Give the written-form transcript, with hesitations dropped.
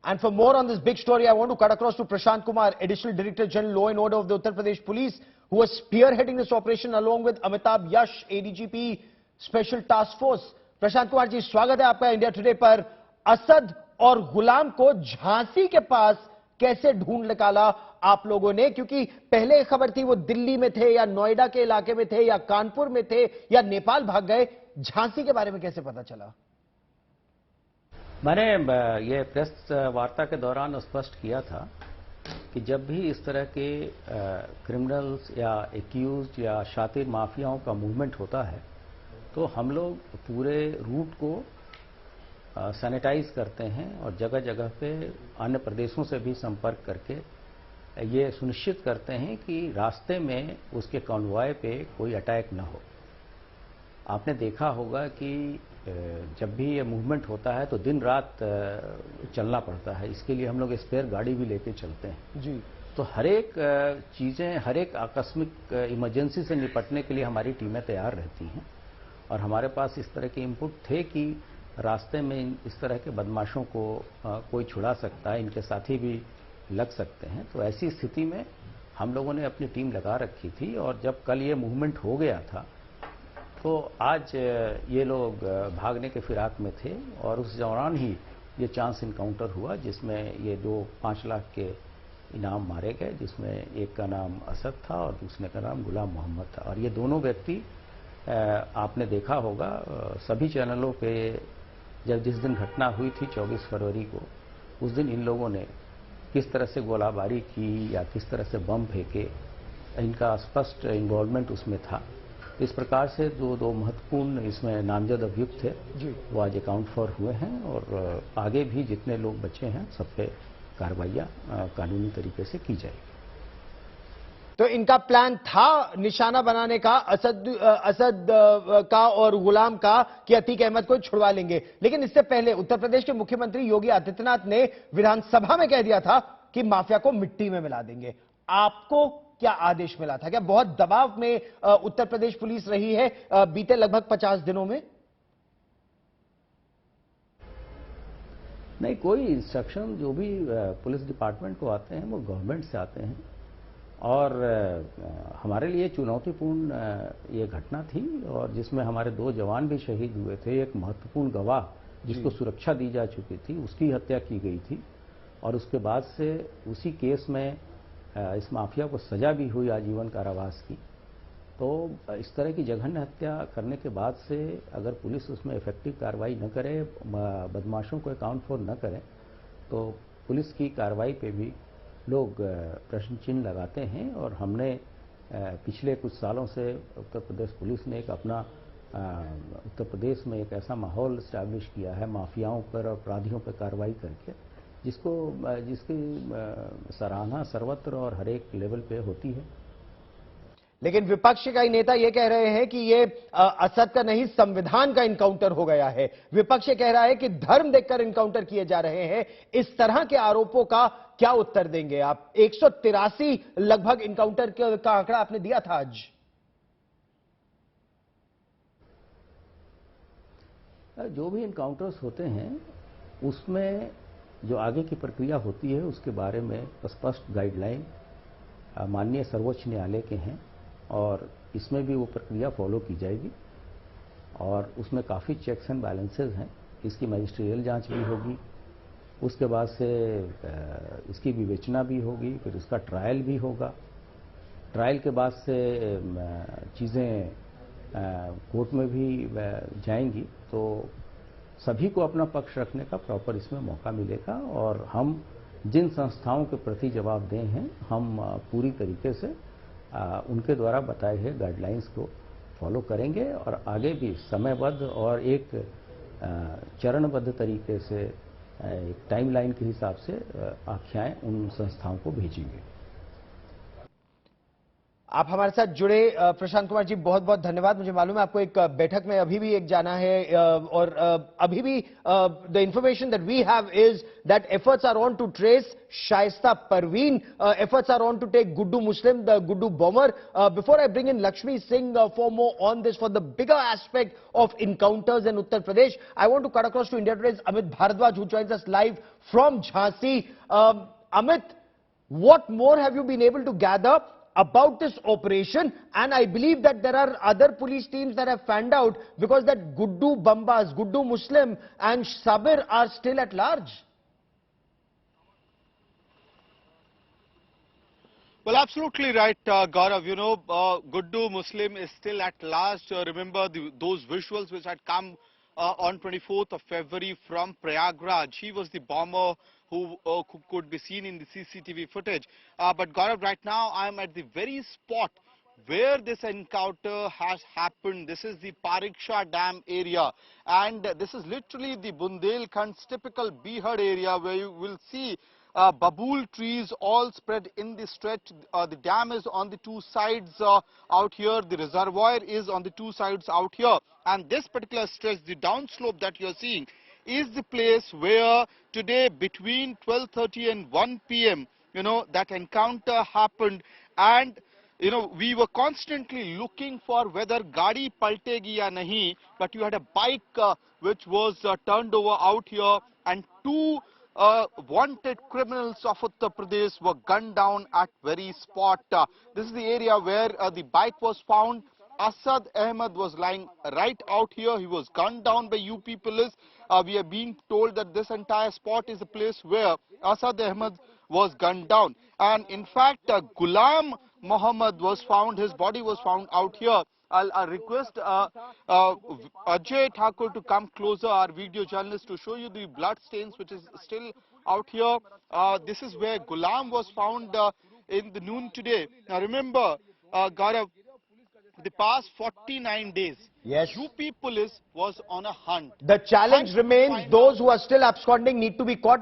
And for more on this big story, I want to cut across to Prashant Kumar, Additional Director General Law and Order of the Uttar Pradesh Police, who was spearheading this operation along with Amitabh Yash, ADGP Special Task Force. Prashant Kumar ji, स्वागत है आपका India today पर। असद और गुलाम को झांसी के पास कैसे ढूंढ निकाला आप लोगों ने? क्योंकि पहले खबर थी वो दिल्ली में थे या नोएडा के इलाके में थे या कानपुर में थे या नेपाल भाग गए। झांसी के बारे में कैसे पता चला? मैंने ये प्रेस वार्ता के दौरान स्पष्ट किया था कि जब भी इस तरह के क्रिमिनल्स या एक्यूज या शातिर माफियाओं का मूवमेंट होता है तो हम लोग पूरे रूट को सैनिटाइज करते हैं और जगह जगह पे अन्य प्रदेशों से भी संपर्क करके ये सुनिश्चित करते हैं कि रास्ते में उसके कॉन्वॉय पे कोई अटैक न हो। आपने देखा होगा कि जब भी ये मूवमेंट होता है तो दिन रात चलना पड़ता है, इसके लिए हम लोग स्पेयर गाड़ी भी लेके चलते हैं जी। तो हर एक चीज़ें, हर एक आकस्मिक इमरजेंसी से निपटने के लिए हमारी टीमें तैयार रहती हैं और हमारे पास इस तरह के इनपुट थे कि रास्ते में इस तरह के बदमाशों को कोई छुड़ा सकता है, इनके साथी भी लग सकते हैं। तो ऐसी स्थिति में हम लोगों ने अपनी टीम लगा रखी थी और जब कल ये मूवमेंट हो गया था तो आज ये लोग भागने के फिराक में थे और उस दौरान ही ये चांस इनकाउंटर हुआ जिसमें ये 5 लाख के इनाम मारे गए, जिसमें एक का नाम असद था और दूसरे का नाम गुलाम मोहम्मद था। और ये दोनों व्यक्ति आपने देखा होगा सभी चैनलों पे, जब जिस दिन घटना हुई थी 24 फरवरी को, उस दिन इन लोगों ने किस तरह से गोलाबारी की या किस तरह से बम फेंके, इनका स्पष्ट इन्वॉल्वमेंट उसमें था। इस प्रकार से दो महत्वपूर्ण इसमें नामजद अभियुक्त थे वो आज अकाउंट फॉर हुए हैं और आगे भी जितने लोग बचे हैं सब पे कार्रवाइयाँ कानूनी तरीके से की जाएगी। तो इनका प्लान था निशाना बनाने का असद का और गुलाम का कि अतीक अहमद को छुड़वा लेंगे, लेकिन इससे पहले उत्तर प्रदेश के मुख्यमंत्री योगी आदित्यनाथ ने विधानसभा में कह दिया था कि माफिया को मिट्टी में मिला देंगे। आपको क्या आदेश मिला था? क्या बहुत दबाव में उत्तर प्रदेश पुलिस रही है बीते लगभग 50 दिनों में? नहीं, कोई इंस्ट्रक्शन जो भी पुलिस डिपार्टमेंट को आते हैं वो गवर्नमेंट से आते हैं और हमारे लिए चुनौतीपूर्ण ये घटना थी और जिसमें हमारे 2 जवान भी शहीद हुए थे। एक महत्वपूर्ण गवाह जिसको सुरक्षा दी जा चुकी थी उसकी हत्या की गई थी और उसके बाद से उसी केस में इस माफिया को सजा भी हुई आजीवन कारावास की। तो इस तरह की जघन्य हत्या करने के बाद से अगर पुलिस उसमें इफेक्टिव कार्रवाई न करे, बदमाशों को अकाउंट फॉर न करें, तो पुलिस की कार्रवाई पे भी लोग प्रश्न चिन्ह लगाते हैं। और हमने पिछले कुछ सालों से उत्तर प्रदेश पुलिस ने एक अपना उत्तर प्रदेश में एक ऐसा माहौल इस्टेब्लिश किया है माफियाओं पर और अपराधियों पर कार्रवाई करके, जिसकी सराहना सर्वत्र और हर एक लेवल पे होती है। लेकिन विपक्ष का ही नेता यह कह रहे हैं कि ये असद का नहीं संविधान का इनकाउंटर हो गया है। विपक्ष कह रहा है कि धर्म देखकर इनकाउंटर किए जा रहे हैं। इस तरह के आरोपों का क्या उत्तर देंगे आप? 183 लगभग इनकाउंटर का आंकड़ा आपने दिया था आज। जो भी इनकाउंटर्स होते हैं उसमें जो आगे की प्रक्रिया होती है उसके बारे में स्पष्ट गाइडलाइन माननीय सर्वोच्च न्यायालय के हैं और इसमें भी वो प्रक्रिया फॉलो की जाएगी और उसमें काफ़ी चेक्स एंड बैलेंसेस हैं। इसकी मजिस्ट्रियल जांच भी होगी, उसके बाद से इसकी विवेचना भी होगी, फिर उसका ट्रायल भी होगा। ट्रायल के बाद से चीज़ें कोर्ट में भी जाएंगी तो सभी को अपना पक्ष रखने का प्रॉपर इसमें मौका मिलेगा और हम जिन संस्थाओं के प्रति जवाबदेह हैं हम पूरी तरीके से उनके द्वारा बताए गए गाइडलाइंस को फॉलो करेंगे और आगे भी समयबद्ध और एक चरणबद्ध तरीके से एक टाइमलाइन के हिसाब से आख्याएं उन संस्थाओं को भेजेंगे। आप हमारे साथ जुड़े प्रशांत कुमार जी, बहुत बहुत धन्यवाद। मुझे मालूम है आपको एक बैठक में अभी भी एक जाना है और अभी भी the information that we have is that efforts are on to trace Shaista Parveen, efforts are on to take Guddu Muslim, the Guddu bomber. Before I bring in Lakshmi Singh for more on this, for the bigger aspect of encounters in Uttar Pradesh, I want to cut across to India Today's Amit Bharadwaj, who joins us live from Jhansi. Amit, what more have you been able to gather about this operation? And I believe that there are other police teams that have fanned out, because that Guddu Bambas, Guddu Muslim and Sabir are still at large. Well, absolutely right, Gaurav. You know, Guddu Muslim is still at large. Remember those visuals which had come on 24th of February from Prayagraj. He was the bomber who could be seen in the CCTV footage. But Gaurav, right now I am at the very spot where this encounter has happened. This is the Pariksha Dam area, and this is literally the Bundelkhand's typical Bihar area, where you will see babool trees all spread in the stretch. The dam is on the two sides out here. The reservoir is on the two sides out here. And this particular stretch, the downslope that you are seeing, is the place where today between 12:30 and 1 p.m., you know, that encounter happened. And you know, we were constantly looking for whether gaadi paltegi ya nahi, but you had a bike which was turned over out here, and two wanted criminals of Uttar Pradesh were gunned down at very spot. This is the area where the bike was found. Asad Ahmed was lying right out here. He was gunned down by UP police. We are being told that this entire spot is the place where Asad Ahmed was gunned down. And in fact, Ghulam Muhammad was found, his body was found out here. I'll request Ajay Thakur to come closer, our video journalist, to show you the blood stains which is still out here. This is where Ghulam was found in the noon today. Now remember, Gaurav, the past 49 days, Yes. UP police was on a hunt. The challenge Hunt to remains, find those out- who are still absconding need to be caught.